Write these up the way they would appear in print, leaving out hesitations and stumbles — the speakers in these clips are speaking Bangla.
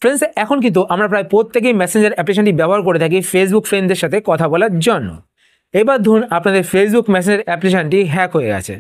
ফ্রেন্ডস, এখন কিন্তু আমরা প্রায় প্রত্যেকেই মেসেঞ্জার অ্যাপ্লিকেশনটি ব্যবহার করে থাকি ফেসবুক ফ্রেন্ডদের সাথে কথা বলার জন্য। এবার ধরুন আপনাদের ফেসবুক মেসেঞ্জার অ্যাপ্লিকেশনটি হ্যাক হয়ে গেছে।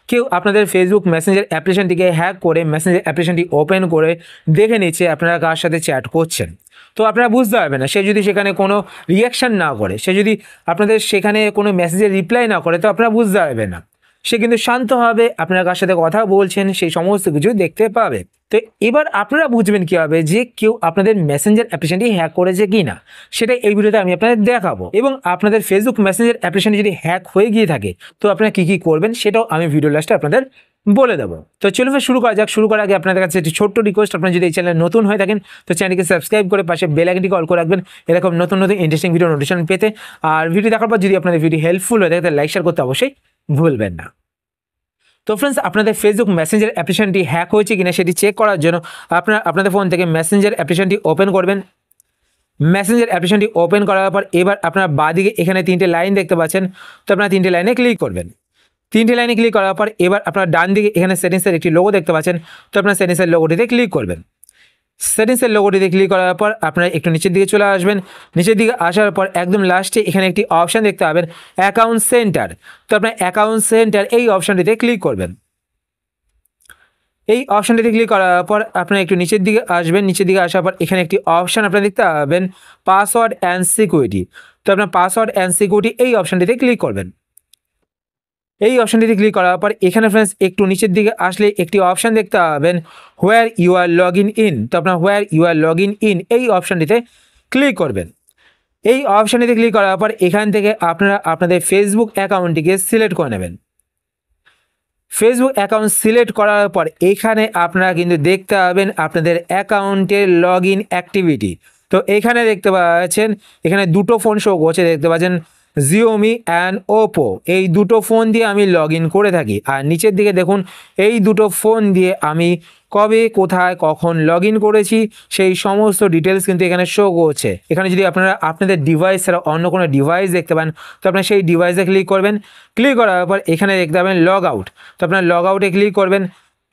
কেউ আপনাদের ফেসবুক মেসেঞ্জার অ্যাপ্লিকেশনটিকে হ্যাক করে মেসেঞ্জার অ্যাপ্লিকেশনটি ওপেন করে দেখে নিচ্ছে আপনারা কার সাথে চ্যাট করছেন। তো আপনারা বুঝতে পারবেন না, সে যদি সেখানে কোনো রিয়াকশান না করে, সে যদি আপনাদের সেখানে কোনো মেসেজের রিপ্লাই না করে, তো আপনারা বুঝতে পারবেন না। সে কিন্তু শান্তভাবে আপনারা কার সাথে কথা বলছেন সেই সমস্ত কিছু দেখতে পাবে। তো এবার আপনারা বুঝবেন কীভাবে যে কেউ আপনাদের মেসেঞ্জার অ্যাপ্লিকেশনটি হ্যাক করেছে কি না, সেটা এই ভিডিওতে আমি আপনাদের দেখাবো। এবং আপনাদের ফেসবুক মেসেঞ্জার অ্যাপ্লিকেশনটি যদি হ্যাক হয়ে গিয়ে থাকে তো আপনারা কী কী করবেন সেটাও আমি ভিডিও লাস্টে আপনাদের বলে দেবো। তো চলুন শুরু করা যাক। শুরু করার আগে আপনাদের কাছে একটি ছোট্ট রিকোয়েস্ট, আপনারা যদি এই চ্যানেলে নতুন হয়ে থাকেন তো চ্যানেলকে সাবস্ক্রাইব করে পাশে বেল আইকনটি অল করে রাখবেন এরকম নতুন নতুন ইন্টারেস্টিং ভিডিও নোটিফিকেশন পেতে। আর ভিডিও দেখার পর যদি আপনাদের ভিডিও হেল্পফুল হয়ে থাকে তাহলে লাইক শেয়ার করতে অবশ্যই ভুলবেন না। তো ফ্রেন্ডস, আপনাদের ফেসবুক মেসেঞ্জার অ্যাপ্লিকেশনটি হ্যাক হয়েছে কিনা সেটি চেক করার জন্য আপনারা আপনাদের ফোন থেকে মেসেঞ্জার অ্যাপ্লিকেশনটি ওপেন করবেন। মেসেঞ্জার অ্যাপ্লিকেশনটি ওপেন করার পর এবার আপনারা বাঁদিকে এখানে 3টে লাইন দেখতে পাচ্ছেন, তো আপনারা 3টে লাইনে ক্লিক করবেন। 3টে লাইনে ক্লিক করার পর এবার আপনারা ডান দিকে এখানে সেটিংসের একটি লোগো দেখতে পাচ্ছেন, তো আপনারা সেটিংসের লোগোটিতে ক্লিক করবেন। সেটিংসের লোগোটিতে ক্লিক করার পর আপনারা একটু নিচের দিকে চলে আসবেন। নিচের দিকে আসার পর একদম লাস্টে এখানে একটি অপশান দেখতে পাবেন অ্যাকাউন্ট সেন্টার, তো আপনার অ্যাকাউন্ট সেন্টার এই অপশানটিতে ক্লিক করবেন। এই অপশানটিতে ক্লিক করার পর আপনারা একটু নিচের দিকে আসবেন। নিচের দিকে আসার পর এখানে একটি অপশান আপনারা দেখতে পাবেন পাসওয়ার্ড অ্যান্ড সিকিউরিটি, তো আপনার পাসওয়ার্ড অ্যান্ড সিকিউরিটি এই অপশানটিতে ক্লিক করবেন। এই অপশানটিতে ক্লিক করার পর এখানে ফ্রেন্ডস একটু নিচের দিকে আসলে একটি অপশান দেখতে পাবেন where you are log in, তো আপনার where you are log in এই অপশানটিতে ক্লিক করবেন। এই অপশানটিতে ক্লিক করার পর এখান থেকে আপনারা আপনাদের ফেসবুক অ্যাকাউন্টটিকে সিলেক্ট করে নেবেন। ফেসবুক অ্যাকাউন্ট সিলেক্ট করার পর এখানে আপনারা কিন্তু দেখতে পাবেন আপনাদের অ্যাকাউন্টের লগ ইন অ্যাক্টিভিটি। তো এখানে দেখতে পাচ্ছেন এখানে দুটো ফোন শো করছে, দেখতে পাচ্ছেন জিওমি অ্যান্ড ওপো, এই দুটো ফোন দিয়ে আমি লগ ইন করে থাকি। আর নিচের দিকে দেখুন এই দুটো ফোন দিয়ে আমি কবে কোথায় কখন লগ ইন করেছি সেই সমস্ত ডিটেলস কিন্তু এখানে শো করছে। এখানে যদি আপনারা আপনাদের ডিভাইস ছাড়া অন্য কোনো ডিভাইস দেখতে পান তো আপনারা সেই ডিভাইসে ক্লিক করবেন। ক্লিক করার পর এখানে দেখতে পাবেন লগ আউট, তো আপনারা লগ আউটে ক্লিক করবেন।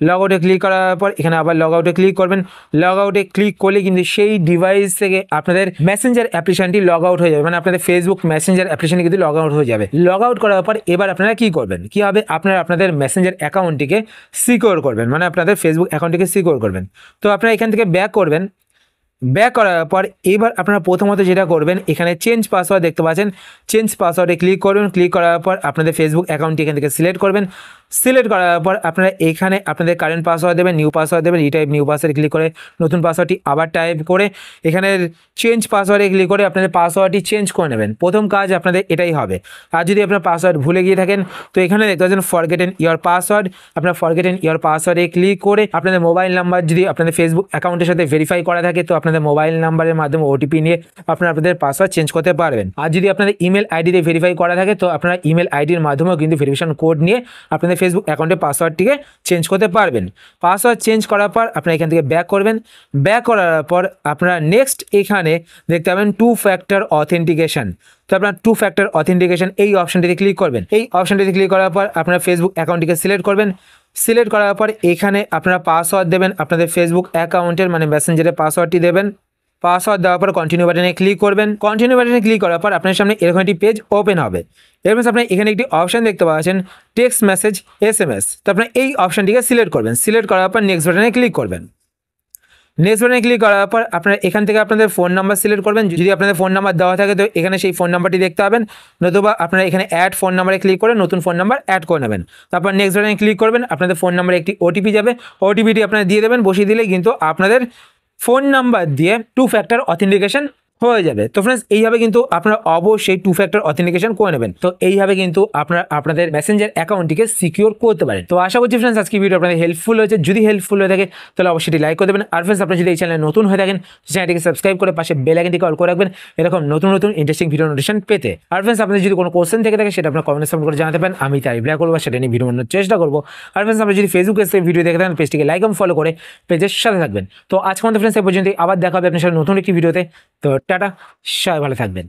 লগ আউটে ক্লিক করার পর এখানে আবার লগ আউটে ক্লিক করবেন। লগ আউটে ক্লিক করলে কিন্তু সেই ডিভাইস থেকে আপনাদের মেসেঞ্জার অ্যাপ্লিকেশনটি লগ আউট হয়ে যাবে, মানে আপনাদের ফেসবুক মেসেঞ্জার অ্যাপ্লিকেশনটি কিন্তু লগ আউট হয়ে যাবে। লগ আউট করার পর এবার আপনারা কী করবেন, কী হবে, আপনারা আপনাদের মেসেঞ্জার অ্যাকাউন্টটিকে সিকিউর করবেন, মানে আপনাদের ফেসবুক অ্যাকাউন্টটিকে সিকিউর করবেন। তো আপনারা এখান থেকে ব্যাক করবেন। ব্যাক করার পর এবার আপনারা প্রথমত যেটা করবেন এখানে চেঞ্জ পাসওয়ার্ড দেখতে পাচ্ছেন, চেঞ্জ পাসওয়ার্ডে ক্লিক করবেন। ক্লিক করার পর আপনাদের ফেসবুক অ্যাকাউন্টটি এখান থেকে সিলেক্ট করবেন। সিলেক্ট করার পর আপনারা এখানে আপনাদের কারেন্ট পাসওয়ার্ড দেবেন, নিউ পাসওয়ার্ড দেবেন। রিটাইপ নিউ পাসওয়ার্ডে ক্লিক করে নতুন পাসওয়ার্ডটি আবার টাইপ করে এখানে চেঞ্জ পাসওয়ার্ডে ক্লিক করে আপনাদের পাসওয়ার্ডটি চেঞ্জ করে নেবেন। প্রথম কাজ আপনাদের এটাই হবে। আর যদি আপনার পাসওয়ার্ড ভুলে গিয়ে থাকেন তো এখানে দেখতে পাচ্ছেন ফরগেটেন ইয়োর পাসওয়ার্ড, আপনার ফরগেটেন ইয়োর পাসওয়ার্ডে ক্লিক করে আপনাদের মোবাইল নাম্বার যদি আপনাদের ফেসবুক অ্যাকাউন্টের সাথে ভেরিফাই করা থাকে তো আপনাদের মোবাইল নাম্বারের মাধ্যমে ওটিপি নিয়ে আপনারা আপনাদের পাসওয়ার্ড চেঞ্জ করতে পারবেন। আর যদি আপনাদের ইমেল আইডি দিয়ে ভেরিফাই করা থাকে তো আপনারা ইমেল আইডির মাধ্যমেও কিন্তু ভেরিফিকেশন কোড নিয়ে আপনাদের ফেসবুক অ্যাকাউন্টে পাসওয়ার্ডটিকে চেঞ্জ করতে পারবেন। পাসওয়ার্ড চেঞ্জ করার পর আপনারা এখান থেকে ব্যাক করবেন। ব্যাক করার পর আপনারা নেক্সট এখানে দেখতে পাবেন 2 ফ্যাক্টর অথেন্টিকেশন, তো আপনার 2 ফ্যাক্টর অথেন্টিকেশন এই অপশনটিতে ক্লিক করবেন। এই অপশনটিতে ক্লিক করার পর আপনারা ফেসবুক অ্যাকাউন্টটিকে সিলেক্ট করবেন। সিলেক্ট করার পর এখানে আপনারা পাসওয়ার্ড দেবেন, আপনাদের ফেসবুক অ্যাকাউন্টের মানে মেসেঞ্জারের পাসওয়ার্ডটি দেবেন। পাসওয়ার্ড দেওয়ার পর কন্টিনিউ বাটনে ক্লিক করবেন। কন্টিনিউ বাটনে ক্লিক করার পর আপনার সামনে এরকম একটি পেজ ওপেন হবে। এরপর আপনার এখানে একটি অপশান দেখতে পাচ্ছেন টেক্সট মেসেজ SMS, তো আপনার এই অপশানটিকে সিলেক্ট করবেন। সিলেক্ট করার পর নেক্সট বাটনে ক্লিক করবেন। নেক্সট বাটনে ক্লিক করার পর আপনারা এখান থেকে আপনাদের ফোন নাম্বার সিলেক্ট করবেন। যদি আপনাদের ফোন নাম্বার দেওয়া থাকে তো এখানে সেই ফোন নাম্বারটি দেখতে পাবেন, নতুবা আপনারা এখানে অ্যাড ফোন নাম্বারে ক্লিক করে নতুন ফোন নাম্বার অ্যাড করে নেবেন। তারপর নেক্সট বাটনে ক্লিক করবেন। আপনাদের ফোন নাম্বারে একটি ওটিপি যাবে, ওটিপিটি আপনারা দিয়ে দেবেন। বসিয়ে দিলেই কিন্তু আপনাদের ফোন নাম্বার দিয়ে 2 ফ্যাক্টর অথেন্টিকেশন হয়ে যাবে। তো ফ্রেন্ডস এইভাবে কিন্তু আপনারা অবশ্যই 2 ফ্যাক্টর অথেন্টিকেশন করে নেবেন। তো এইভাবে কিন্তু আপনারা আপনাদের মেসেঞ্জার অ্যাকাউন্টটিকে সিকিউর করতে পারেন। তো আশা করছি ফ্রেন্ডস আজকে ভিডিও আপনাদের হেল্পফুল হয়েছে। যদি হেল্পফুল হয়ে থাকে তাহলে অবশ্যই লাইক করে দেবেন। আর ফ্রেন্ডস আপনারা যদি এই চ্যানেলে নতুন হয়ে থাকেন চ্যানেলটিকে সাবস্ক্রাইব করে পাশে বেল আইকনটিকে অল করে রাখবেন এরকম নতুন নতুন ইন্টারেস্টিং ভিডিও নোটিফিকেশন পেতে। আর ফ্রেন্ডস আপনাদের যদি কোনো কোশ্চেন থেকে থাকে সেটা আপনারা কমেন্টে কমেন্ট করে জানাতে পারেন, আমি তাই রিপ্লাই করবো, সেটা নিয়ে ভিডিও বানানোর চেষ্টা করবো। আর ফ্রেন্ডস আপনারা যদি ফেসবুক পেজ থেকে ভিডিও দেখে থাকেন পেজটিকে লাইক এবং ফলো করে পেজের সাথে থাকবেন। তো আজকে আমাদের ফ্রেন্ডস এই পর্যন্ত, আবার দেখা হবে আপনার সাথে নতুন একটি ভিডিওতে। তো টাটা, সবাই ভালো থাকবেন।